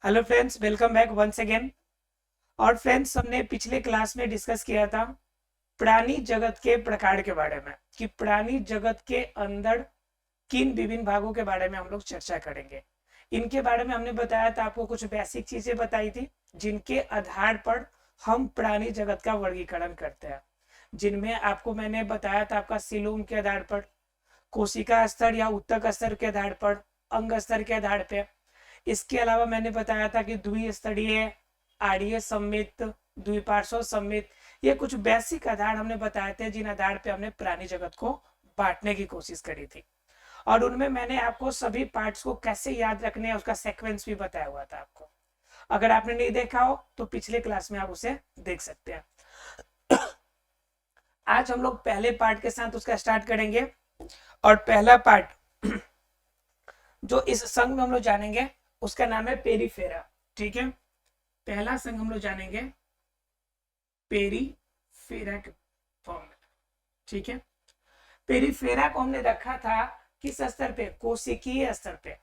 Hello friends, welcome back once again. और friends, हमने पिछले क्लास में डिस्कस किया था प्राणी जगत के प्रकार के बारे में कि प्राणी जगत के अंदर किन विभिन्न भागों के बारे में हम लोग चर्चा करेंगे। इनके बारे में हमने बताया था, आपको कुछ बेसिक चीजें बताई थी जिनके आधार पर हम प्राणी जगत का वर्गीकरण करते हैं। जिनमें आपको मैंने बताया था आपका सीलोम के आधार पर, कोशिका स्तर या उत्तक स्तर के आधार पर, अंग स्तर के आधार पर। इसके अलावा मैंने बताया था कि द्विस्तरीय, आड़ीय सम्मित, द्विपार्श्व सम्मित, ये कुछ बेसिक आधार हमने बताए थे जिन आधार पे हमने प्राणी जगत को बांटने की कोशिश करी थी। और उनमें मैंने आपको सभी पार्ट्स को कैसे याद रखने हैं उसका सीक्वेंस भी बताया हुआ था आपको। अगर आपने नहीं देखा हो तो पिछले क्लास में आप उसे देख सकते हैं। आज हम लोग पहले पार्ट के साथ उसका स्टार्ट करेंगे। और पहला पार्ट जो इस संघ में हम लोग जानेंगे उसका नाम है पेरीफेरा। ठीक है, पहला संघ हम लोग जानेंगे पेरीफेरा के फॉर्म में। ठीक है, पेरीफेरा को हमने रखा था किस स्तर पे? कोशिकीय स्तर पे।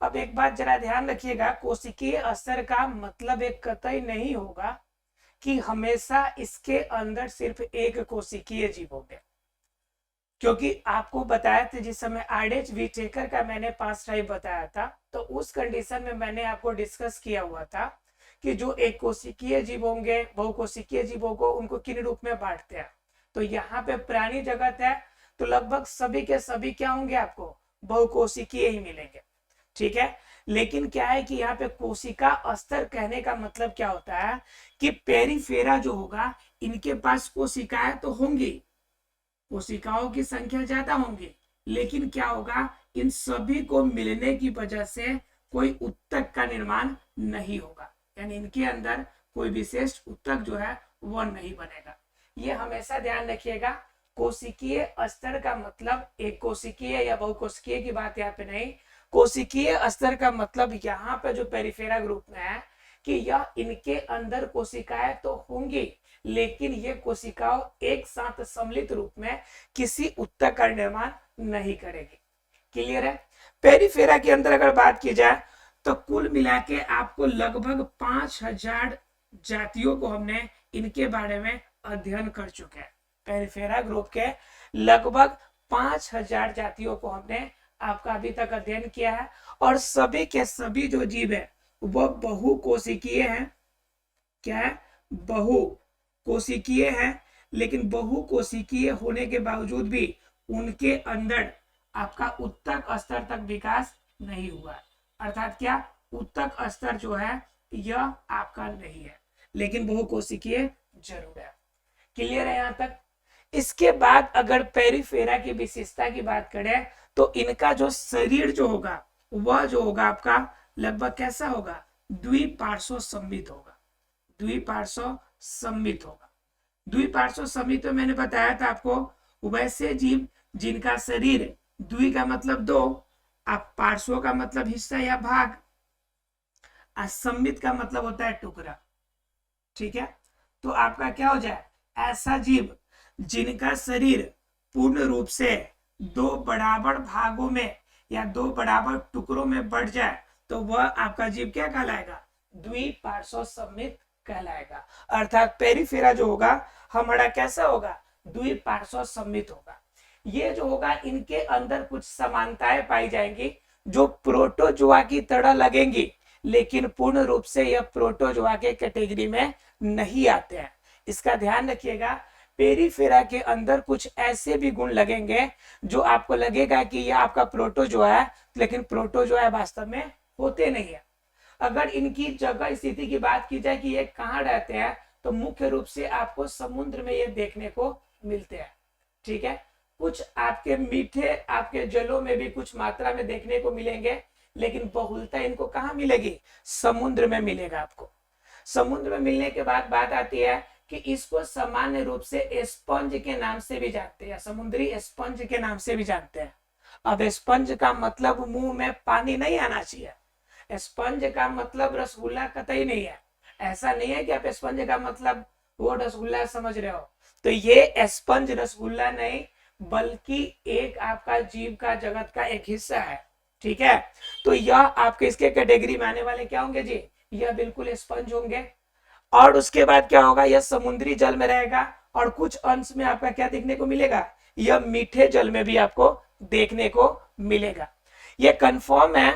अब एक बात जरा ध्यान रखिएगा, कोशिकीय स्तर का मतलब एक कतई नहीं होगा कि हमेशा इसके अंदर सिर्फ एक कोशिकीय जीव होंगे, क्योंकि आपको बताया था जिस समय आरएच विटेकर का मैंने पास्ट टाइम बताया था तो उस कंडीशन में मैंने आपको डिस्कस किया हुआ था कि जो एक कोशिकीय जीव होंगे, बहुकोशिकीय जीवों को उनको किन रूप में बांटते हैं। तो यहाँ पे प्राणी जगत है तो लगभग सभी के सभी क्या होंगे? आपको बहुकोशिकीय ही मिलेंगे। ठीक है, लेकिन क्या है कि यहाँ पे कोशिका स्तर कहने का मतलब क्या होता है कि पेरीफेरा जो होगा इनके पास कोशिकाएं तो होंगी, कोशिकाओं की संख्या ज्यादा होंगी, लेकिन क्या होगा, इन सभी को मिलने की वजह से कोई उत्तक का निर्माण नहीं होगा, यानी इनके अंदर कोई विशेष उत्तक जो है वह नहीं बनेगा। ये हमेशा ध्यान रखिएगा। कोशिकीय स्तर का मतलब एक कोशिकीय या बहुकोशिकीय की बात यहाँ पे नहीं, कोशिकीय स्तर का मतलब यहाँ पे जो पेरिफेरा ग्रुप में है कि यह इनके अंदर कोशिकाएं तो होंगी, लेकिन ये कोशिकाओं एक साथ सम्मिलित रूप में किसी उत्तक का निर्माण नहीं करेगी। क्लियर है? पेरिफेरा के अंदर अगर बात की जाए तो कुल मिला के आपको लगभग 5000 जातियों को हमने इनके बारे में अध्ययन कर चुके हैं। पेरिफेरा ग्रुप के लगभग 5000 जातियों को हमने आपका अभी तक अध्ययन किया है। और सभी के सभी जो जीव है वह बहुकोशिकीय है। क्या है? बहुकोशिकीय है। लेकिन बहुकोशिकीय होने के बावजूद भी उनके अंदर आपका उत्तक स्तर तक विकास नहीं हुआ। अर्थात क्या, उत्तक स्तर जो है यह आपका नहीं है, लेकिन बहुकोशिकीय जरूर है। क्लियर है यहां तक? इसके बाद अगर पेरिफेरा की विशेषता की बात करें तो इनका जो शरीर जो होगा वह जो होगा आपका लगभग कैसा होगा? द्विपार्श्व सम्मित होगा। द्विपार्श्व सम्मित होगा। द्विपार्श्व सम्मित में मैंने बताया था आपको वैसे जीव जिनका शरीर, द्वि का मतलब दो, आप पार्श्व का मतलब हिस्सा या भाग, असम्मित का मतलब होता है टुकड़ा। ठीक है, तो आपका क्या हो जाए? ऐसा जीव जिनका शरीर पूर्ण रूप से दो बराबर भागों में या दो बराबर टुकड़ों में बढ़ जाए तो वह आपका जीव क्या कहलाएगा? द्विपार्श्व सम्मित कहलाएगा। अर्थात पेरिफेरा जो होगा हमारा कैसा होगा? द्विपार्श्व सम्मित होगा। ये जो होगा इनके अंदर कुछ समानताएं पाई जाएंगी जो प्रोटोजोआ की तरह लगेंगी, लेकिन पूर्ण रूप से यह प्रोटोजोआ के कैटेगरी में नहीं आते हैं। इसका ध्यान रखिएगा। पेरिफेरा के अंदर कुछ ऐसे भी गुण लगेंगे जो आपको लगेगा कि यह आपका प्रोटोजोआ है, लेकिन प्रोटोजोआ वास्तव में होते नहीं है। अगर इनकी जगह स्थिति की बात की जाए कि ये कहाँ रहते हैं तो मुख्य रूप से आपको समुद्र में ये देखने को मिलते हैं। ठीक है, कुछ आपके मीठे आपके जलों में भी कुछ मात्रा में देखने को मिलेंगे, लेकिन बहुलता इनको कहाँ मिलेगी? समुद्र में मिलेगा आपको। समुद्र में मिलने के बाद बात आती है कि इसको सामान्य रूप से स्पंज के नाम से भी जानते हैं, समुद्री स्पंज के नाम से भी जानते हैं। अब स्पंज का मतलब मुंह में पानी नहीं आना चाहिए। स्पंज का मतलब रसगुल्ला कतई नहीं है। ऐसा नहीं है कि आप स्पंज का मतलब वो रसगुल्ला समझ रहे हो। तो ये स्पंज रसगुल्ला नहीं बल्कि एक आपका जीव का जगत का एक हिस्सा है। ठीक है, तो यह आपके इसके कैटेगरी में आने वाले क्या होंगे जी? यह बिल्कुल स्पंज होंगे। और उसके बाद क्या होगा, यह समुद्री जल में रहेगा और कुछ अंश में आपका क्या देखने को मिलेगा, यह मीठे जल में भी आपको देखने को मिलेगा। यह कंफर्म है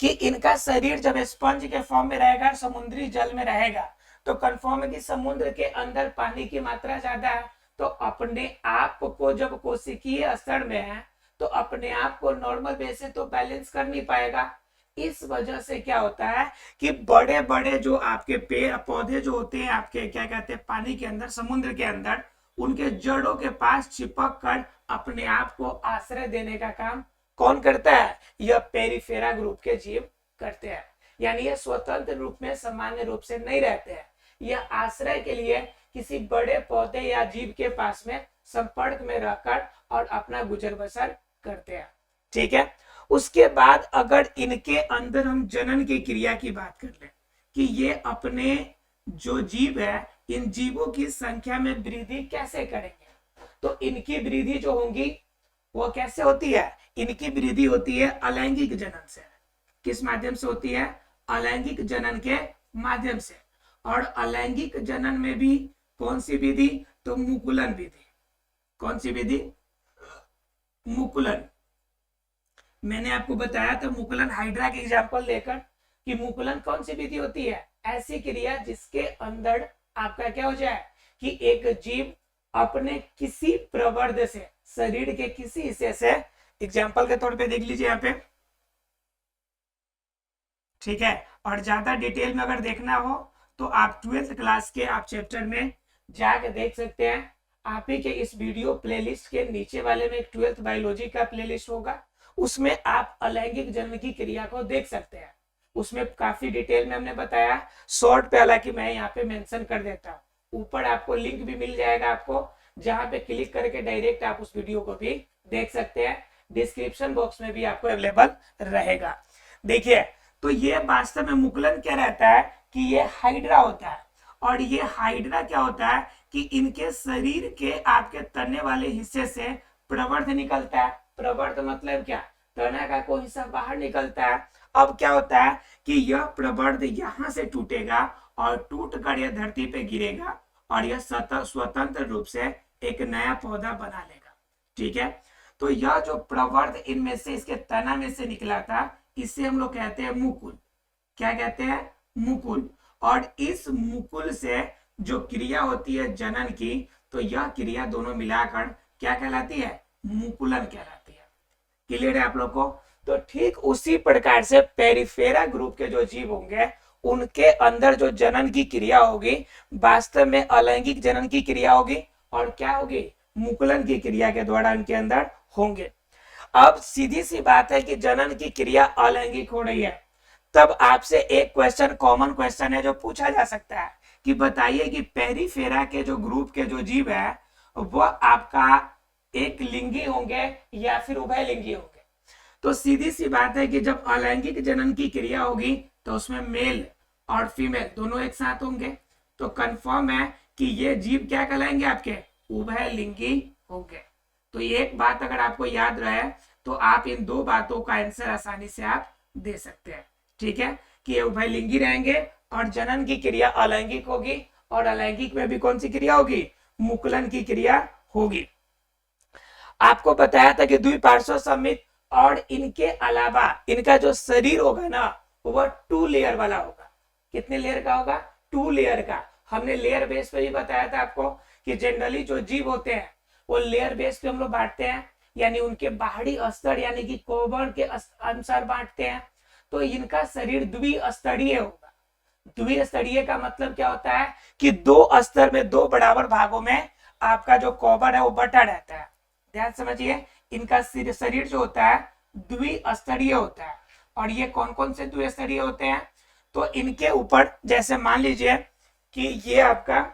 कि इनका शरीर जब स्पंज के फॉर्म में रहेगा और समुद्री जल में रहेगा तो कंफर्म है कि समुद्र के अंदर पानी की मात्रा ज्यादा है, तो अपने आप को जब कोशिकीय स्तर में है तो अपने आप को नॉर्मल बेस से तो बैलेंस कर नहीं पाएगा। इस वजह से क्या होता है कि बड़े बड़े जो आपके पेड़ पौधे जो होते हैं आपके क्या कहते हैं पानी के अंदर, समुद्र के अंदर, उनके जड़ों के पास चिपक कर अपने आप को आश्रय देने का काम कौन करता है, यह पेरिफेरा ग्रुप के जीव करते हैं। यानी यह स्वतंत्र रूप में सामान्य रूप से नहीं रहते हैं, यह आश्रय के लिए किसी बड़े पौधे या जीव के पास में संपर्क में रहकर और अपना गुजर बसर करते हैं। ठीक है, उसके बाद अगर इनके अंदर हम जनन की क्रिया की बात कर ले कि ये अपने जो जीव है इन जीवों की संख्या में वृद्धि कैसे करेंगे, तो इनकी वृद्धि जो होंगी वो कैसे होती है, इनकी वृद्धि होती है अलैंगिक जनन से। किस माध्यम से होती है, अलैंगिक जनन के माध्यम से। और अलैंगिक जनन में भी कौन सी विधि, तो मुकुलन विधि। कौन सी विधि, मुकुलन। मैंने आपको बताया था मुकुलन हाइड्रा के एग्जांपल लेकर कि मुकुलन कौन सी विधि होती है, ऐसी क्रिया जिसके अंदर आपका क्या हो जाए कि एक जीव अपने किसी प्रवर्ध से, शरीर के किसी हिस्से से, एग्जांपल के तौर पे देख लीजिए यहाँ पे, ठीक है। और ज्यादा डिटेल में अगर देखना हो तो आप 12th क्लास के आप चैप्टर में जाके देख सकते हैं। आप ही के इस वीडियो प्लेलिस्ट के नीचे वाले में 12th बायोलॉजी का प्लेलिस्ट होगा, उसमें आप अलैंगिक जनन की क्रिया को देख सकते हैं। उसमें काफी डिटेल में हमने बताया, शॉर्ट पे हालांकि मैं यहाँ पे मेंशन कर देता हूँ। ऊपर आपको लिंक भी मिल जाएगा आपको, जहां पे क्लिक करके डायरेक्ट आप उस वीडियो को भी देख सकते हैं। डिस्क्रिप्शन बॉक्स में भी आपको अवेलेबल रहेगा। देखिए, तो ये वास्तव में मुकुलन क्या रहता है कि ये हाइड्रा होता है। और ये हाइड्रा क्या होता है कि इनके शरीर के आपके तने वाले हिस्से से प्रवर्ध निकलता है। प्रवर्ध मतलब क्या, तना का कोई हिस्सा बाहर निकलता है। अब क्या होता है कि यह प्रवर्ध यहां से टूटेगा और टूट कर यह धरती पे गिरेगा और यह स्वतंत्र रूप से एक नया पौधा बना लेगा। ठीक है, तो यह जो प्रवर्ध इनमें से इसके तना में से निकला था, इसे हम लोग कहते हैं मुकुल। क्या कहते हैं, मुकुल। और इस मुकुल से जो क्रिया होती है जनन की, तो यह क्रिया दोनों मिलाकर क्या कहलाती है, मुकुलन कहलाती है। क्लियर है आप लोग को। तो ठीक उसी प्रकार से पेरिफेरा ग्रुप के जो जीव होंगे उनके अंदर जो जनन की क्रिया होगी वास्तव में अलैंगिक जनन की क्रिया होगी और क्या होगी, मुकुलन की क्रिया के द्वारा उनके अंदर होंगे। अब सीधी सी बात है कि जनन की क्रिया अलैंगिक हो रही है, तब आपसे एक क्वेश्चन, कॉमन क्वेश्चन है जो पूछा जा सकता है कि बताइए कि पेरिफेरा के जो ग्रुप के जो जीव है वो आपका एक लिंगी होंगे या फिर उभय लिंगी होंगे। तो सीधी सी बात है कि जब अलैंगिक जनन की क्रिया होगी तो उसमें मेल और फीमेल दोनों एक साथ होंगे, तो कंफर्म है कि ये जीव क्या कहलाएंगे, आपके उभय लिंगी होंगे। तो एक बात अगर आपको याद रहे तो आप इन दो बातों का आंसर आसानी से आप दे सकते हैं। ठीक है, कि ये उभय लिंगी रहेंगे और जनन की क्रिया अलैंगिक होगी और अलैंगिक में भी कौन सी क्रिया होगी, मुकुलन की क्रिया होगी। आपको बताया था कि द्विपार्श्व सममित, और इनके अलावा इनका जो शरीर होगा ना वो 2 लेयर वाला होगा। कितने लेयर का होगा, 2 लेयर का। हमने लेयर बेस पे भी बताया था आपको कि जनरली जो जीव होते हैं वो लेयर बेस पे हम लोग बांटते हैं, यानी उनके बाहरी स्तर यानी कि कोवर्ण के अनुसार बांटते हैं। तो इनका शरीर द्विस्तरीय होगा। द्विस्तरीय का मतलब क्या होता है कि 2 स्तर में 2 बराबर भागों में आपका जो कोवर्ण है वो बटा रहता है। ध्यान समझिए, इनका शरीर जो होता है द्विस्तरीय होता है। और ये कौन कौन से द्विस्तरीय होते हैं, तो इनके ऊपर जैसे मान लीजिए कि ये आपका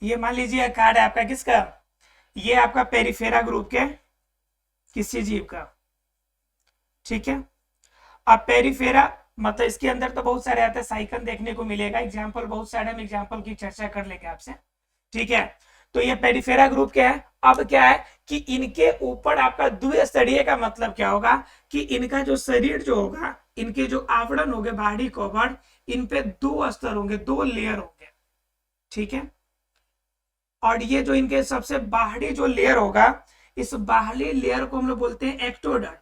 ये मान लीजिए कार्ड है आपका किसका, ये आपका पेरिफेरा ग्रुप के किसी जीव का। ठीक है, अब पेरिफेरा मतलब इसके अंदर तो बहुत सारे आते हैं, साइकन देखने को मिलेगा, एग्जाम्पल बहुत सारे, हम एग्जाम्पल की चर्चा कर लेंगे आपसे। ठीक है, तो ये पेरिफेरा ग्रुप के है अब क्या है कि इनके ऊपर आपका द्विस्तरीय का मतलब क्या होगा कि इनका जो शरीर जो होगा, इनके जो आवरण होंगे बाहरी कवर, इन पे दो स्तर होंगे, दो लेयर होंगे, ठीक है। और ये जो इनके सबसे बाहरी जो लेयर होगा, इस बाहरी लेयर को हम लोग बोलते हैं एक्टोडर्म।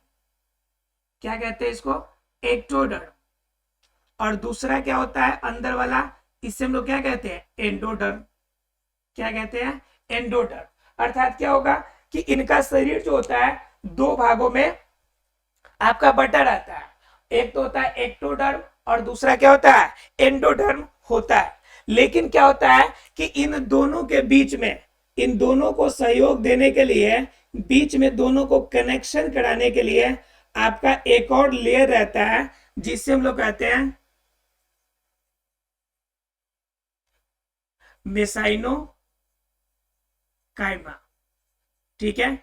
क्या कहते हैं इसको? एक्टोडर्म। और दूसरा क्या होता है अंदर वाला, इसे हम लोग क्या कहते हैं? एंडोडर्म। क्या कहते हैं? एंडोडर्म। अर्थात क्या होगा कि इनका शरीर जो होता है दो भागों में आपका बटा रहता है। एक तो होता है एक्टोडर्म और दूसरा क्या होता है? एंडोडर्म होता है। लेकिन क्या होता है कि इन दोनों के बीच में, इन दोनों को सहयोग देने के लिए, बीच में दोनों को कनेक्शन कराने के लिए आपका एक और लेयर रहता है, जिसे हम लोग कहते हैं मेसाइनो काइमा। ठीक है,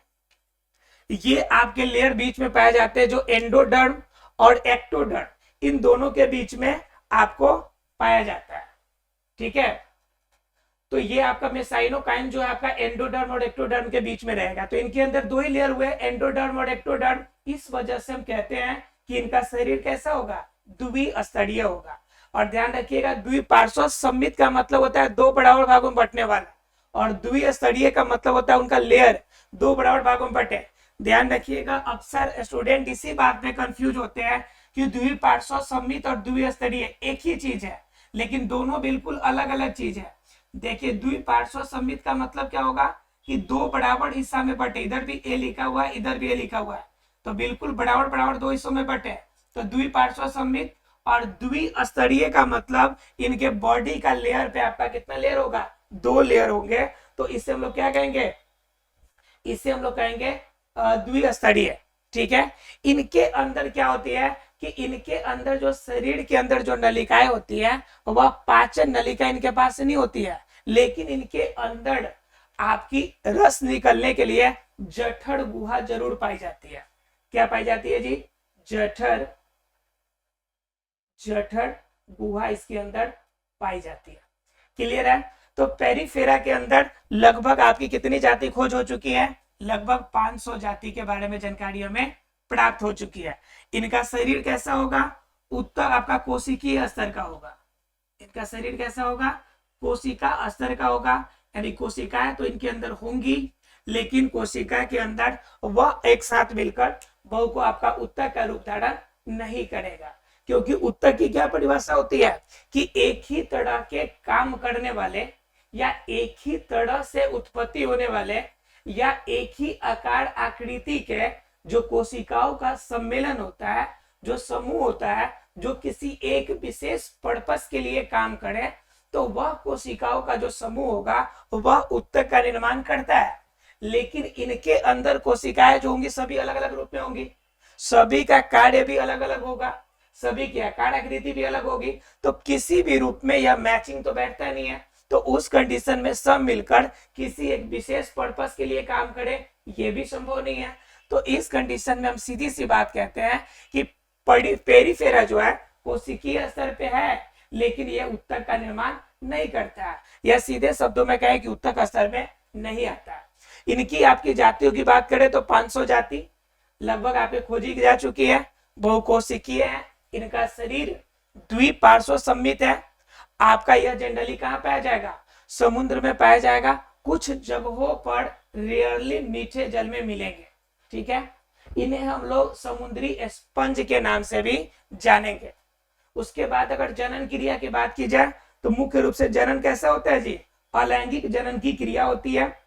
ये आपके लेयर बीच में पाए जाते हैं, जो एंडोडर्म और एक्टोडर्म, इन दोनों के बीच में आपको पाया जाता है। ठीक है, तो ये आपका मेसाइनोकाइम जो है आपका एंडोडर्म और एक्टोडर्म के बीच में रहेगा। तो इनके अंदर दो ही लेयर हुए, एंडोडर्म और एक्टोडर्म। इस वजह से हम कहते हैं कि इनका शरीर कैसा होगा? द्विस्तरीय होगा। और ध्यान रखिएगा, द्विपार्श्व सममित का मतलब होता है दो बराबर भागों में बंटने वाला, और द्विस्तरीय का मतलब होता है उनका लेयर दो बराबर भागों में बटे। ध्यान रखिएगा, अक्सर स्टूडेंट इसी बात में कंफ्यूज होते हैं कि द्विपार्श्व सममित और द्विस्तरीय एक ही चीज है, लेकिन दोनों बिल्कुल अलग अलग चीज है। देखिए, द्विपार्श्व सममित का मतलब क्या होगा कि दो बराबर हिस्सा में बटे, इधर भी ए लिखा हुआ है, इधर भी ए लिखा हुआ है, तो बिल्कुल बराबर बराबर दो हिस्सों में बटे, तो द्विपार्श्व सममित। और द्विस्तरीय का मतलब इनके बॉडी का लेयर पे आपका कितना लेयर होगा? दो लेयर होंगे। तो इसे हम लोग क्या कहेंगे? इसे हम लोग कहेंगे द्विस्तरीय। ठीक है, इनके अंदर क्या होती है कि इनके अंदर जो शरीर के अंदर जो नलिकाएं होती है, वह पाचन नलिका इनके पास नहीं होती है, लेकिन इनके अंदर आपकी रस निकलने के लिए जठर गुहा जरूर पाई जाती है। क्या पाई जाती है जी? जठर गुहा इसके अंदर पाई जाती है। क्लियर है? तो पेरिफेरा के अंदर लगभग आपकी कितनी जाति खोज हो चुकी है? लगभग 500 जाति के बारे में जानकारी हमें प्राप्त हो चुकी है। इनका शरीर कैसा होगा? उत्तर आपका कोशिकीय स्तर का होगा। इनका शरीर कैसा होगा? कोशिका स्तर का होगा, यानी कोशिकाएं तो इनके अंदर होंगी, लेकिन कोशिका के अंदर वह एक साथ मिलकर बहु को आपका उत्तक का रूप धारण नहीं करेगा। क्योंकि उत्तक की क्या परिभाषा होती है कि एक ही तरह के काम करने वाले, या एक ही तरह से उत्पत्ति होने वाले, या एक ही आकार आकृति के जो कोशिकाओं का सम्मेलन होता है, जो समूह होता है, जो किसी एक विशेष पर्पस के लिए काम करे, तो वह कोशिकाओं का जो समूह होगा वह उत्तक का निर्माण करता है। लेकिन इनके अंदर कोशिकाएं जो होंगी सभी अलग अलग रूप में होंगी, सभी का कार्य भी अलग अलग होगा, सभी की आकार आकृति भी अलग होगी, तो किसी भी रूप में यह मैचिंग तो बैठता नहीं है। तो उस कंडीशन में सब मिलकर किसी एक विशेष पर्पस के लिए काम करे, ये भी संभव नहीं है। तो इस कंडीशन में हम सीधी सी बात कहते हैं कि पेरिफेरा जो है कोशिकीय स्तर पे है, लेकिन यह उत्तक का निर्माण नहीं करता है। यह सीधे शब्दों में कहे कि उत्तक स्तर में नहीं आता। इनकी आपकी जातियों की बात करें तो 500 जाति लगभग आपके खोजी जा चुकी है, बहुकोशिकीय है। इनका शरीर द्विपार्श्व सममित है। आपका यह जनरली कहां पाया जाएगा? समुद्र में पाया जाएगा, कुछ जगहों पर रेयरली मीठे जल में मिलेंगे। ठीक है, इन्हें हम लोग समुद्री स्पंज के नाम से भी जानेंगे। उसके बाद अगर जनन क्रिया की बात की जाए तो मुख्य रूप से जनन कैसा होता है जी? अलैंगिक जनन की क्रिया होती है।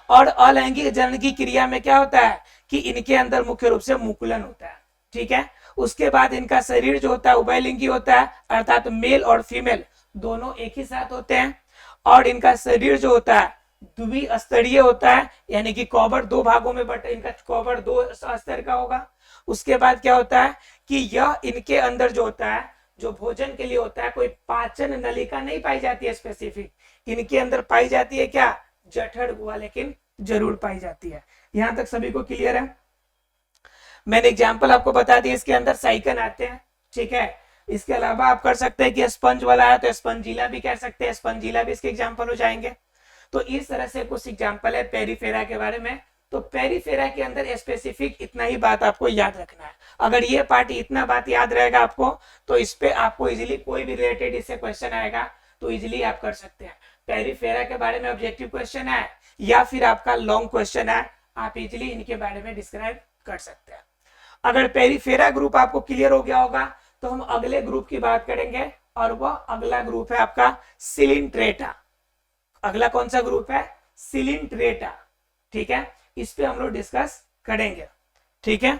और अलैंगिक जनन की क्रिया में क्या होता है कि इनके अंदर मुख्य रूप से मुकुलन होता है। ठीक है, उसके बाद इनका शरीर जो होता है उभयलिंगी होता है, अर्थात मेल और फीमेल दोनों एक ही साथ होते हैं। और इनका शरीर जो होता है द्विस्तरीय होता है, यानी कि कॉबर दो भागों में बटे, इनका कॉबर दो स्तर का होगा। उसके बाद क्या होता है कि यह इनके अंदर जो होता है, जो भोजन के लिए होता है, कोई पाचन नलिका नहीं पाई जाती है स्पेसिफिक, इनके अंदर पाई जाती है क्या? जठर गुहा, लेकिन जरूर पाई जाती है। यहां तक सभी को क्लियर है? मैंने एग्जाम्पल आपको बता दिया, इसके अंदर साइकन आते हैं। ठीक है, इसके अलावा आप कर सकते हैं कि स्पंज वाला है तो स्पंजीला भी कह सकते हैं, स्पंजीला भी इसके एग्जाम्पल हो जाएंगे। तो इस तरह से कुछ एग्जाम्पल है पेरिफेरा के बारे में। तो पेरिफेरा के अंदर स्पेसिफिक इतना ही बात आपको याद रखना है। अगर ये पार्ट इतना बात याद रहेगा आपको, तो इस पे आपको इजीली कोई भी रिलेटेड इससे क्वेश्चन आएगा तो इजीली आप कर सकते हैं। पेरिफेरा के बारे में ऑब्जेक्टिव क्वेश्चन है या फिर आपका लॉन्ग क्वेश्चन है, आप इजीली इनके बारे में डिस्क्राइब कर सकते हैं। अगर पेरिफेरा ग्रुप आपको क्लियर हो गया होगा तो हम अगले ग्रुप की बात करेंगे, और वह अगला ग्रुप है आपका सिलिंट्रेटा। अगला कौन सा ग्रुप है? सिलिंट्रेटा। ठीक है, इस पे हम लोग डिस्कस करेंगे। ठीक है,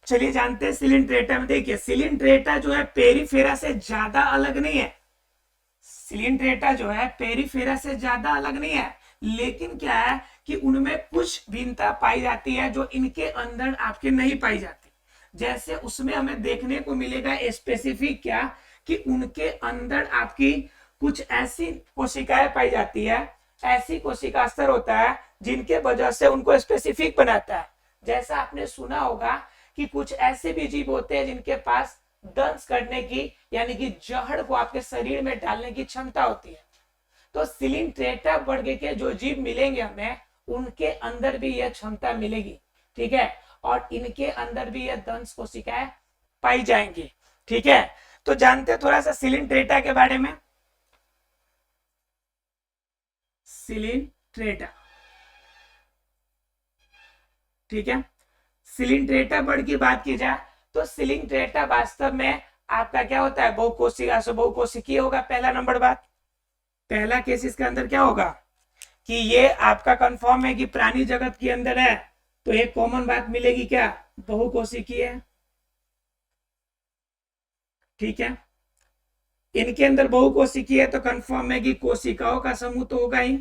चलिए जानते हैं सिलिंट्रेटा में। देखिए सिलिंट्रेटा जो है पेरिफेरा से ज्यादा अलग नहीं है। सिलिंट्रेटा जो है पेरिफेरा से ज्यादा अलग नहीं है, लेकिन क्या है कि उनमें कुछ भिन्नता पाई जाती है जो इनके अंदर आपके नहीं पाई जाती। जैसे उसमें हमें देखने को मिलेगा स्पेसिफिक क्या, कि उनके अंदर आपकी कुछ ऐसी कोशिकाएं पाई जाती है, ऐसी कोशिका स्तर होता है जिनके वजह से उनको स्पेसिफिक बनाता है। जैसा आपने सुना होगा कि कुछ ऐसे भी जीव होते हैं जिनके पास दंश करने की, यानी कि जहर को आपके शरीर में डालने की क्षमता होती है। तो सिलिंट्रेटा वर्ग के जो जीव मिलेंगे हमें, उनके अंदर भी यह क्षमता मिलेगी। ठीक है, और इनके अंदर भी यह दंश कोशिकाएं पाई जाएंगी। ठीक है, तो जानते हैं थोड़ा सा सिलिंट्रेटा के बारे में। सिलिंट्रेटा, ठीक है, सिलिंट्रेटा वर्ग की बात की जाए तो सिलिंट्रेटा वास्तव में आपका क्या होता है? बहुकोशिका से बहुकोशिकीय होगा। पहला नंबर बात, पहला केस इसके अंदर क्या होगा कि ये आपका कंफर्म है कि प्राणी जगत के अंदर है, तो एक कॉमन बात मिलेगी क्या? बहुकोशिकीय है। ठीक है, इनके अंदर बहुकोशिकीय है तो कंफर्म है कि कोशिकाओं का समूह तो होगा ही,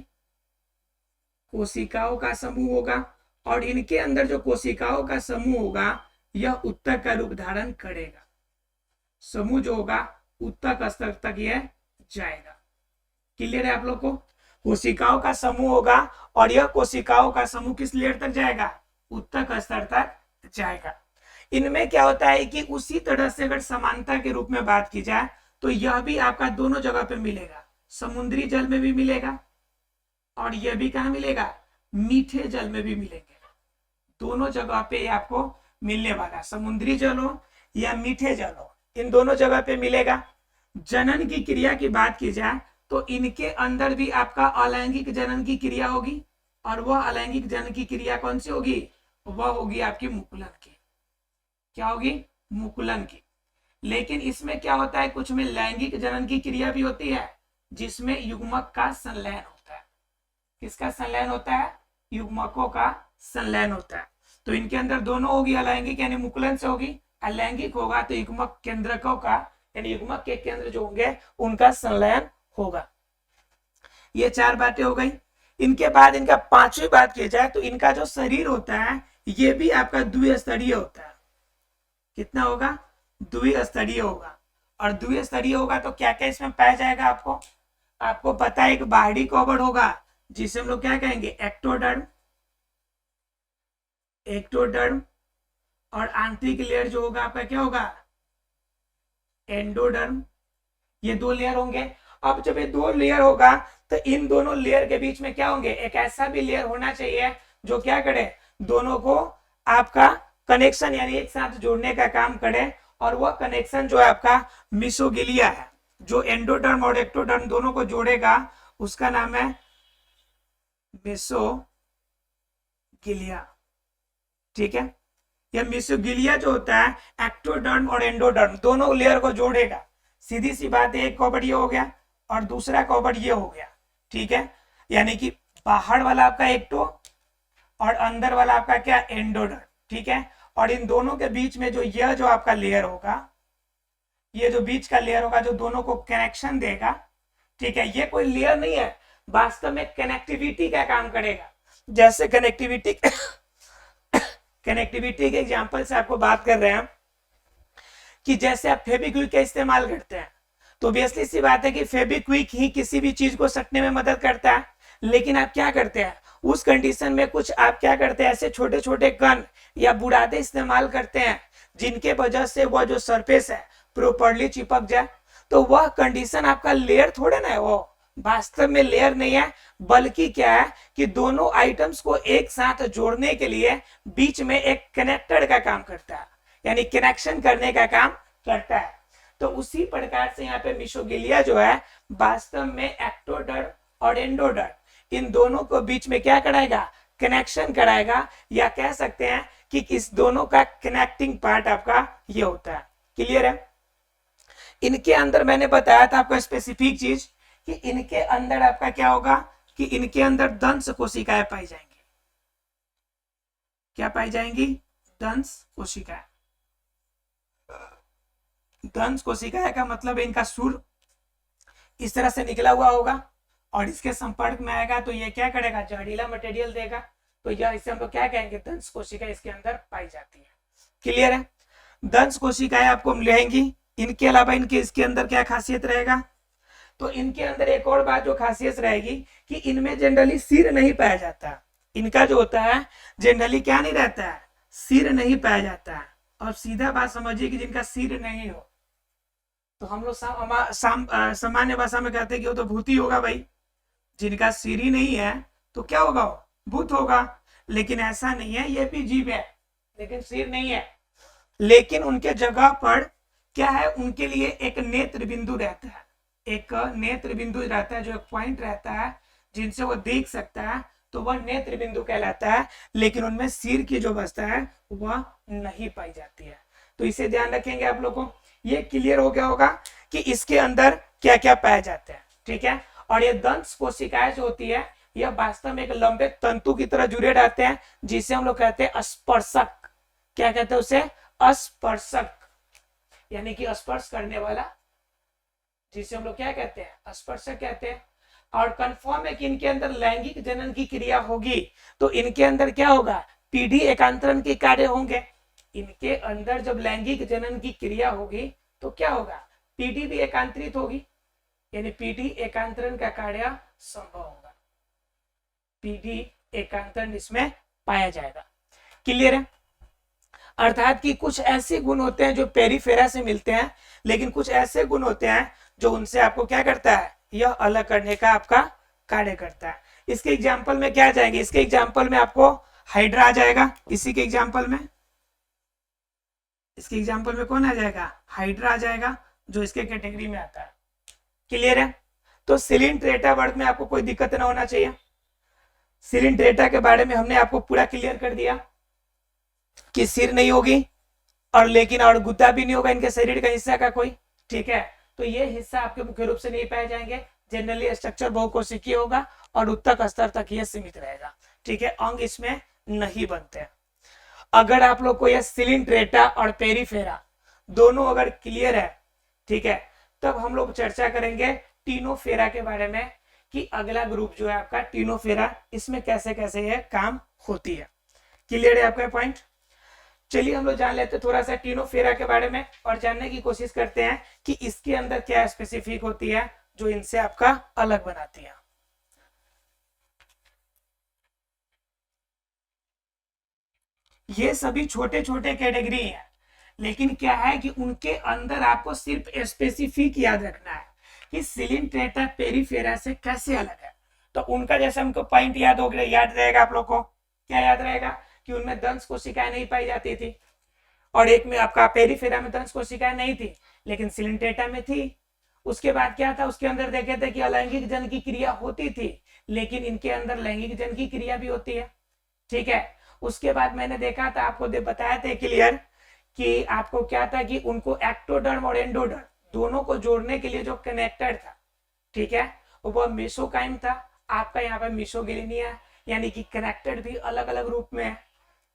कोशिकाओं का समूह होगा, और इनके अंदर जो कोशिकाओं का समूह होगा यह उत्तक का रूप धारण करेगा। समूह जो होगा उत्तक स्तर तक यह जाएगा। क्लियर है आप लोग को? कोशिकाओं का समूह होगा और यह कोशिकाओं का समूह किस लेयर तक जाएगा? उत्तक स्तर तक जाएगा। इनमें क्या होता है कि उसी तरह से अगर समानता के रूप में बात की जाए तो यह भी आपका दोनों जगह पे मिलेगा। समुद्री जल में भी मिलेगा और यह भी कहाँ मिलेगा? मीठे जल में भी मिलेंगे। दोनों जगह पे आपको मिलने वाला, समुद्री जल हो या मीठे जल हो, इन दोनों जगह पे मिलेगा। जनन की क्रिया की बात की जाए तो इनके अंदर भी आपका अलैंगिक जनन की क्रिया होगी, और वह अलैंगिक जनन की क्रिया कौन सी होगी? वह होगी आपकी मुकुलन की। क्या होगी? मुकुलन की। लेकिन इसमें क्या होता है, कुछ में लैंगिक जनन की क्रिया भी होती है जिसमें युग्मक का संलयन होता है। किसका संलयन होता है? युग्मकों का संलयन होता है। तो इनके अंदर दोनों होगी, अलैंगिक यानी मुकुलन से होगी, अलैंगिक होगा तो युग्मक केंद्रकों का यानी युग्मक के केंद्र जो होंगे उनका संलयन होगा। ये चार बातें हो गई। इनके बाद इनका पांचवी बात की जाए तो इनका जो शरीर होता है ये भी आपका द्विस्तरीय होता है। कितना होगा? द्विस्तरीय होगा। और द्विस्तरीय होगा तो क्या क्या इसमें पाया जाएगा? आपको पता है एक बाहरी कवच होगा जिसे हम लोग क्या कहेंगे? एक्टोडर्म। एक्टोडर्म। और आंतरिक लेयर जो होगा आपका क्या होगा? एंडोडर्म। ये दो लेयर होंगे। अब जब ये दो लेयर होगा तो इन दोनों लेयर के बीच में क्या होंगे? एक ऐसा भी लेयर होना चाहिए जो क्या करे? दोनों को आपका कनेक्शन यानी एक साथ जोड़ने का काम करे, और वह कनेक्शन जो है आपका मिसोगिलिया है। जो एंडोडर्म और एक्टोडर्म दोनों को जोड़ेगा उसका नाम है मिसोगिलिया। ठीक है, यह मिसोगिलिया जो होता है एक्टोडर्म और एंडोडर्म दोनों लेयर को जोड़ेगा। सीधी सी बात है, एक कवच ये हो गया और दूसरा कवच ये हो गया। ठीक है, यानी कि बाहर वाला आपका एक्टो और अंदर वाला आपका क्या? एंडोडर्म। ठीक है, और इन दोनों के बीच में जो यह जो आपका लेयर होगा, ये जो बीच का लेयर होगा जो दोनों को कनेक्शन देगा। ठीक है, ये कोई लेयर नहीं है, वास्तव में कनेक्टिविटी का काम करेगा। जैसे कनेक्टिविटी के एग्जांपल से आपको बात कर रहे हैं कि जैसे आप फेविक्विक का इस्तेमाल करते हैं तो ऑब्वियसली सी बात है कि फेविक्विक ही किसी भी चीज को सटने में मदद करता है, लेकिन आप क्या करते हैं उस कंडीशन में? कुछ आप क्या करते हैं, ऐसे छोटे छोटे कण या बुरादे इस्तेमाल करते हैं जिनके वजह से वह जो सरफेस है प्रॉपर्ली चिपक जाए। तो वह कंडीशन आपका लेयर थोड़े ना है, वो वास्तव में लेयर नहीं है, बल्कि क्या है कि दोनों आइटम्स को एक साथ जोड़ने के लिए बीच में एक कनेक्टर का काम करता है, यानी कनेक्शन करने का काम करता है। तो उसी प्रकार से यहाँ पे मीसोगिलिया जो है वास्तव में एक्टोडर्म और एंडोडर्म इन दोनों को बीच में क्या कराएगा, कनेक्शन कराएगा, या कह सकते हैं कि इस दोनों का कनेक्टिंग पार्ट आपका ये होता है। क्लियर है? इनके अंदर मैंने बताया था आपको स्पेसिफिक चीज कि इनके अंदर आपका क्या होगा कि इनके अंदर दंश कोशिकाएं पाई जाएंगी। क्या पाई जाएंगी? दंश कोशिकाएं। दंश कोशिकाएं का मतलब इनका सुर इस तरह से निकला हुआ होगा और इसके संपर्क में आएगा तो ये क्या करेगा, जहरीला मटेरियल देगा। तो यह इसे हम लोग क्या कहेंगे, दंश कोशिका इसके अंदर पाई जाती है। क्लियर है? दंश कोशिकाएं आपको मिलेंगी। इनके अलावा इनके इसके अंदर क्या खासियत रहेगा, तो इनके अंदर एक और बात जो खासियत रहेगी कि इनमें जनरली सिर नहीं पाया जाता। इनका जो होता है जनरली क्या नहीं रहता है, सिर नहीं पाया जाता है। और सीधा बात समझिए कि जिनका सिर नहीं हो तो हम लोग सामान्य भाषा में कहते हैं कि वो तो भूत ही होगा भाई। जिनका सिर ही नहीं है तो क्या होगा, वो भूत होगा। लेकिन ऐसा नहीं है, ये भी जीव है लेकिन सिर नहीं है। लेकिन उनके जगह पर क्या है, उनके लिए एक नेत्र बिंदु रहता है, एक नेत्र बिंदु रहता है, जो एक पॉइंट रहता है जिनसे वो देख सकता है, तो वह नेत्र बिंदु कहलाता है। लेकिन उनमें सिर की जो अवस्था है वह नहीं पाई जाती है। तो इसे ध्यान रखेंगे आप लोग को। ये क्लियर हो गया होगा कि इसके अंदर क्या क्या पाया जाता है। ठीक है? और ये दंश कोशिकाएं जो होती है यह वास्तव में एक लंबे तंतु की तरह जुड़े रहते हैं, जिसे हम लोग कहते हैं स्पर्शक। क्या कहते हैं उसे? स्पर्शक, यानी कि स्पर्श करने वाला, जिसे हम लोग क्या कहते हैं, स्पर्शक कहते हैं। और कंफर्म है कि इनके अंदर लैंगिक जनन की क्रिया होगी तो इनके अंदर क्या होगा, पीढ़ी एकांतरण के कार्य होंगे। इनके अंदर जब लैंगिक जनन की क्रिया होगी तो क्या होगा, पीढ़ी भी एकांतरित होगी, यानी पीढ़ी एकांतरण का कार्य संभव होगा। पीढ़ी एकांतरण इसमें पाया जाएगा। क्लियर है? अर्थात कि कुछ ऐसे गुण होते हैं जो पेरिफेरा से मिलते हैं, लेकिन कुछ ऐसे गुण होते हैं जो उनसे आपको क्या करता है, यह अलग करने का आपका कार्य करता है। इसके एग्जाम्पल में क्या जाएंगे, इसके एग्जाम्पल में आपको हाइड्रा आ जाएगा। इसी के एग्जाम्पल में, इसके एग्जाम्पल में कौन आ जाएगा, हाइड्रा आ जाएगा, जो इसके कैटेगरी में आता है। क्लियर है? तो सिलिंट्रेटा वर्ग में आपको कोई दिक्कत ना होना चाहिए। सिलिंट्रेटा के बारे में हमने आपको पूरा क्लियर कर दिया कि सिर नहीं होगी और लेकिन और गुद्दा भी नहीं होगा इनके शरीर का हिस्सा का कोई। ठीक है? तो ये हिस्सा आपके मुख्य रूप से नहीं पाए जाएंगे। जनरली स्ट्रक्चर बहुकोशिकीय होगा और उत्तक स्तर तक ये सीमित रहेगा। ठीक है? अंग इसमें नहीं बनते। अगर आप लोग को यह सिलिंट्रेटा और पेरिफेरा दोनों अगर क्लियर है, ठीक है, तब हम लोग चर्चा करेंगे टीनोफेरा के बारे में कि अगला ग्रुप जो है आपका टीनोफेरा, इसमें कैसे कैसे यह काम होती है। क्लियर है आपका पॉइंट? चलिए हम लोग जान लेते हैं थोड़ा सा टीनोफेरा के बारे में और जानने की कोशिश करते हैं कि इसके अंदर क्या स्पेसिफिक होती है जो इनसे आपका अलग बनाती है। ये सभी छोटे छोटे कैटेगरी हैं, लेकिन क्या है कि उनके अंदर आपको सिर्फ स्पेसिफिक याद रखना है कि सिलिंट्रेटा पेरिफेरा से कैसे अलग है। तो उनका जैसे हमको पॉइंट याद हो गया, याद रहेगा आप लोग को। क्या याद रहेगा कि उनमें दंश कोशिकाएं नहीं पाई जाती थी और एक में आपका पेरिफेरा में दंश कोशिकाएं नहीं थी लेकिन सिलिंट्रेटा में थी। उसके बाद क्या था, उसके अंदर देखे थे कि अलैंगिक जन की क्रिया होती थी, लेकिन इनके अंदर लैंगिक जन की क्रिया भी होती है। ठीक है? उसके बाद मैंने देखा था, आपको बताया था क्लियर कि आपको क्या था कि उनको एक्टोडर्म और एंडोडर्म दोनों को जोड़ने के लिए जो कनेक्टर था, ठीक है, वो मेसोकाइम था। आपका यहाँ पे मिसोगिलिया, यानी कि कनेक्टेड भी अलग अलग रूप में है।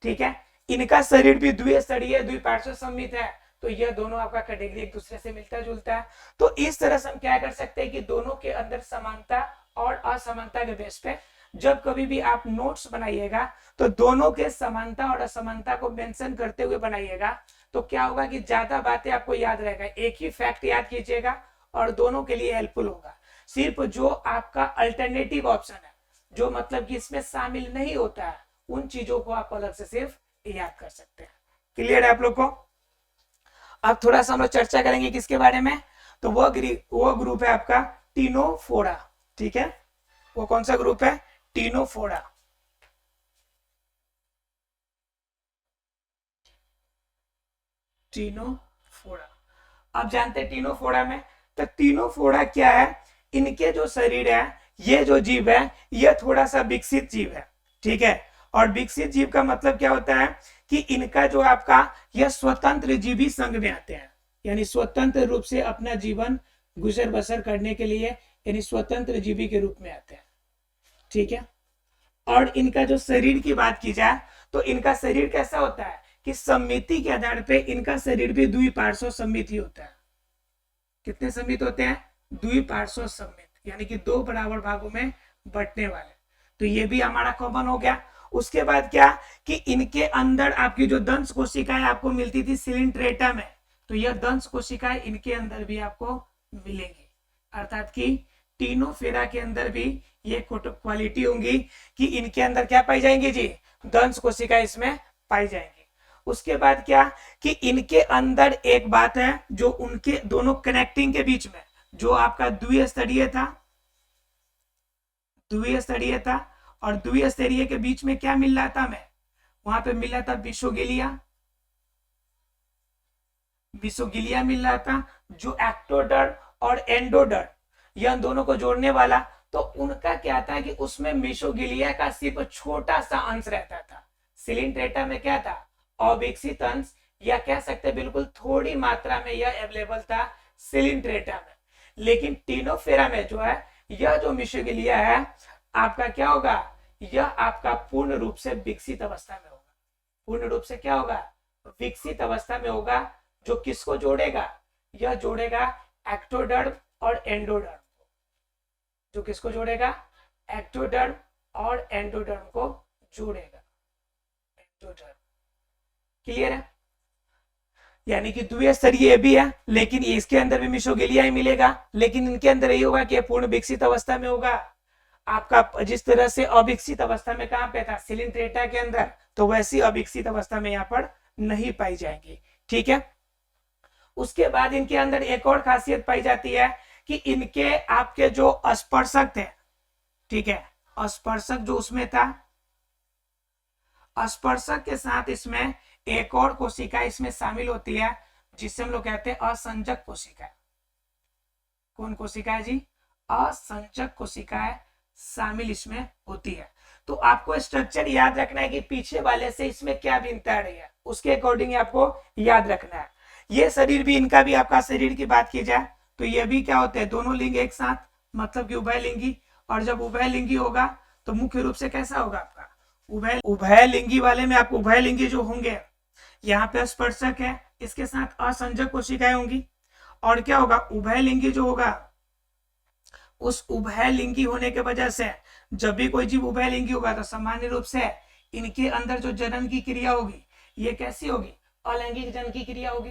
ठीक है? इनका शरीर भी द्विस्तरीय द्विपार्श्व सममित है, तो यह दोनों आपका कैटेगरी एक दूसरे से मिलता जुलता है। तो इस तरह से हम क्या कर सकते हैं कि दोनों के अंदर समानता और असमानता के बेस पे जब कभी भी आप नोट्स बनाइएगा तो दोनों के समानता और असमानता को मेंशन करते हुए बनाइएगा। तो क्या होगा कि ज्यादा बातें आपको याद रहेगा, एक ही फैक्ट याद कीजिएगा और दोनों के लिए हेल्पफुल होगा। सिर्फ जो आपका अल्टरनेटिव ऑप्शन है, जो मतलब कि इसमें शामिल नहीं होता है, उन चीजों को आप अलग से सिर्फ याद कर सकते हैं। क्लियर है आप लोग को? अब थोड़ा सा हम लोग चर्चा करेंगे किसके बारे में, तो वो ग्रुप है आपका टीनोफोरा। ठीक है? वो कौन सा ग्रुप है? टीनोफोरा। टीनोफोरा। आप जानते हैं टीनोफोरा में, तो टीनोफोरा क्या है? इनके जो शरीर है, ये जो जीव है, ये थोड़ा सा विकसित जीव है, ठीक है। और विकसित जीव का मतलब क्या होता है कि इनका जो आपका यह स्वतंत्र जीवी संघ में आते हैं, यानी स्वतंत्र रूप से अपना जीवन गुजर बसर करने के लिए यानी स्वतंत्र जीवी के रूप में आते हैं, ठीक है। और इनका जो शरीर की बात की जाए तो इनका शरीर कैसा होता है कि सम्मिति के आधार पे इनका शरीर भी द्विपार्श्व सम्मित ही होता है। कितने सम्मित होते हैं? द्विपार्श्व सम्मित, यानी कि दो बराबर भागों में बंटने वाले। तो ये भी हमारा कॉमन हो गया। उसके बाद क्या कि इनके अंदर आपकी जो दंश कोशिकाएं आपको मिलती थी सिलिंट्रेटा में, तो यह दंश कोशिकाएं इनके अंदर भी आपको मिलेंगी। अर्थात कि टीनोफेरा के अंदर भी ये क्वालिटी होंगी कि इनके अंदर क्या पाई जाएंगी जी? दंश कोशिकाएं इसमें पाई जाएंगी। उसके बाद क्या कि इनके अंदर एक बात है जो उनके दोनों कनेक्टिंग के बीच में जो आपका द्विस्तरीय था, द्विस्तरीय था, और द्विस्तरीय के बीच में क्या मिल रहा था हमें? वहां पे मिल रहा था विसोगिलिया, विसोगिलिया मिल रहा था, जो एक्टोडर और एंडोडर यह दोनों को जोड़ने वाला। तो उनका क्या था कि उसमें मिसोगिलिया का सिर्फ छोटा सा अंश रहता था। सिलिंट्रेटा में क्या था? अविकसित अंश, या कह सकते बिल्कुल थोड़ी मात्रा में यह अवेलेबल था सिलिंट्रेटा में। लेकिन टीनोफेरा में जो है यह जो मिसोगिलिया है आपका क्या होगा? यह आपका पूर्ण रूप से विकसित अवस्था में होगा। पूर्ण रूप से क्या होगा? विकसित अवस्था में होगा। जो किसको जोड़ेगा? यह जोड़ेगा एक्टोडर्म और एंडोडर्म को। जो किसको जोड़ेगा? एक्टोडर्म और एंडोडर्म को जोड़ेगा। एंडोडर्म, क्लियर है? यानी कि द्विस्तरीय भी है, लेकिन इसके अंदर भी मिसोगिलिया ही मिलेगा, लेकिन इनके अंदर यही होगा कि पूर्ण विकसित अवस्था में होगा। आपका जिस तरह से अविकसित अवस्था में कहां पे था? सिलिंट्रेटा के अंदर, तो वैसी अविकसित अवस्था में यहाँ पर नहीं पाई जाएंगी, ठीक है। उसके बाद इनके अंदर एक और खासियत पाई जाती है कि इनके आपके जो स्पर्शक थे, ठीक है, स्पर्शक जो उसमें था, स्पर्शक के साथ इसमें एक और कोशिका इसमें शामिल होती है जिससे हम लोग कहते हैं असंजक कोशिका। कौन कोशिका है जी? असंजक कोशिकाएं शामिल इसमें होती है। तो आपको स्ट्रक्चर याद रखना है कि पीछे वाले से इसमें क्या भिन्नता आ रही है, उसके अकॉर्डिंग आपको याद रखना है। ये शरीर भी, इनका भी आपका शरीर की बात की जाए तो ये भी क्या होते हैं? दोनों लिंग एक साथ, मतलब कि उभयलिंगी। और जब उभयलिंगी होगा तो मुख्य रूप से कैसा होगा आपका? उभयलिंगी वाले में आपको उभयलिंगी जो होंगे, यहाँ पे स्पर्शक है, इसके साथ असंजक कोशिकाएं होंगी। और क्या होगा? उभयलिंगी जो होगा, उस उभयलिंगी होने के वजह से जब भी कोई जीव उभयलिंगी होगा तो सामान्य रूप से इनके अंदर जो जनन की क्रिया होगी ये कैसी होगी? अलैंगिक जनन की क्रिया होगी।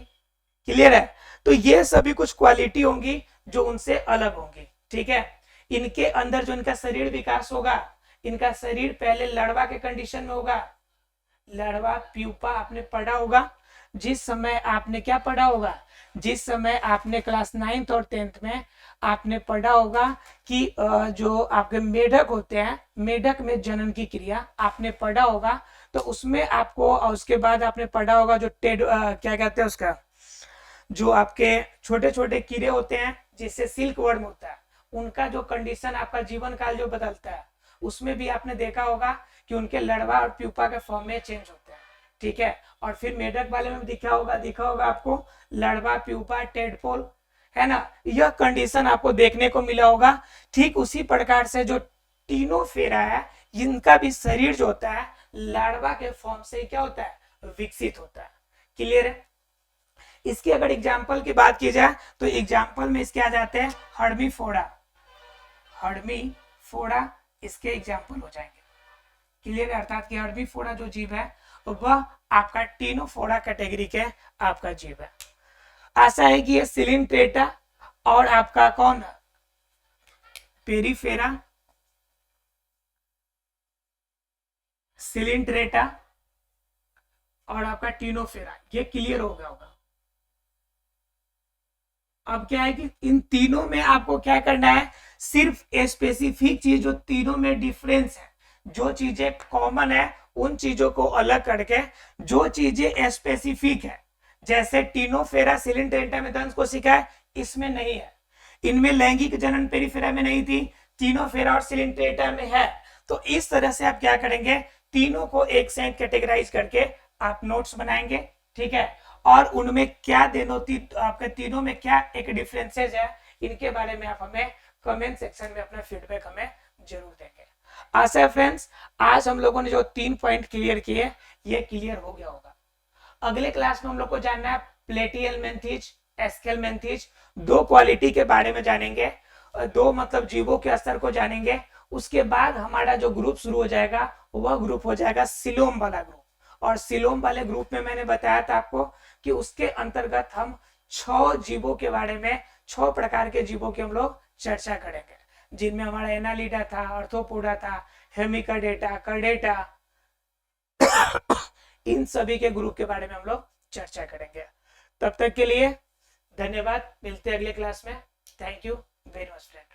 क्लियर है? तो ये सभी कुछ क्वालिटी होंगी जो उनसे अलग होंगी, ठीक है। इनके अंदर जो इनका शरीर विकास होगा, इनका शरीर पहले लड़वा के कंडीशन में होगा। लड़वा प्यूपा आपने पढ़ा होगा। जिस समय आपने क्या पढ़ा होगा? जिस समय आपने क्लास 9th और 10th में आपने पढ़ा होगा कि जो आपके मेढक होते हैं, मेढक में जनन की क्रिया आपने पढ़ा होगा। तो उसमें आपको, उसके बाद आपने पढ़ा होगा जो क्या कहते हैं उसका, जो आपके छोटे छोटे कीड़े होते हैं जिससे सिल्क वर्म होता है, उनका जो कंडीशन आपका जीवन काल जो बदलता है, उसमें भी आपने देखा होगा कि उनके लड़वा और प्यूपा के फॉर्म में चेंज होते हैं, ठीक है। और फिर मेढक वाले में दिखा होगा आपको लड़वा, प्यूपा, टेडपोल, है ना। यह कंडीशन आपको देखने को मिला होगा। ठीक उसी प्रकार से जो टीनोफेरा है, इनका भी शरीर जो होता है लार्वा के फॉर्म से क्या होता है? विकसित होता है। क्लियर है? इसकी अगर एग्जाम्पल की बात की जाए तो एग्जाम्पल में इसके आ जाते हैं हर्मीफोरा। हर्मीफोरा इसके एग्जाम्पल हो जाएंगे। क्लियर? अर्थात कि हर्मीफोरा जो जीव है वह आपका टीनोफोरा कैटेगरी के आपका जीव है। आशा है कि ये सिलिंट्रेटा और आपका कौन पेरीफेरा, सिलिंट्रेटा और आपका टीनोफेरा ये क्लियर हो गया होगा। अब क्या है कि इन तीनों में आपको क्या करना है, सिर्फ स्पेसिफिक चीज जो तीनों में डिफरेंस है, जो चीजें कॉमन है उन चीजों को अलग करके, जो चीजें स्पेसिफिक है जैसे टीनोफेरा सिलिंट्रेटा में दंश कोशिका है, इसमें नहीं है, इनमें लैंगिक जनन पेरिफेरा में नहीं थी, टीनोफेरा और सिलिंट्रेटा में है। तो इस तरह से आप क्या करेंगे, तीनों को एक साइड कैटेगराइज करके आप नोट्स बनाएंगे, ठीक है, और उनमें क्या आपके तीनों में क्या एक डिफरेंसेस है, इनके बारे में आप हमें कमेंट सेक्शन में अपना फीडबैक हमें जरूर देंगे। आशा है फ्रेंड्स आज हम लोगों ने जो 3 पॉइंट क्लियर किए ये क्लियर हो गया होगा। अगले क्लास में हम लोग को जानना है प्लेटिहेलमिन्थेज, एस्केलमिन्थेज, 2 क्वालिटी के बारे में जानेंगे, 2 मतलब जीवों के स्तर को जानेंगे। उसके बाद हमारा जो ग्रुप शुरू हो जाएगा वह ग्रुप हो जाएगा सिलोम वाला ग्रुप, और सिलोम वाले ग्रुप में मैंने बताया था आपको कि उसके अंतर्गत हम 6 जीवों के बारे में, 6 प्रकार के जीवों की हम लोग चर्चा करेंगे, जिनमें हमारा एनालिडा था, आर्थ्रोपोडा था, हेमिकार्डेटा, कार्डेटा, इन सभी के ग्रुप के बारे में हम लोग चर्चा करेंगे। तब तक के लिए धन्यवाद, मिलते हैं अगले क्लास में। Thank you very much friend.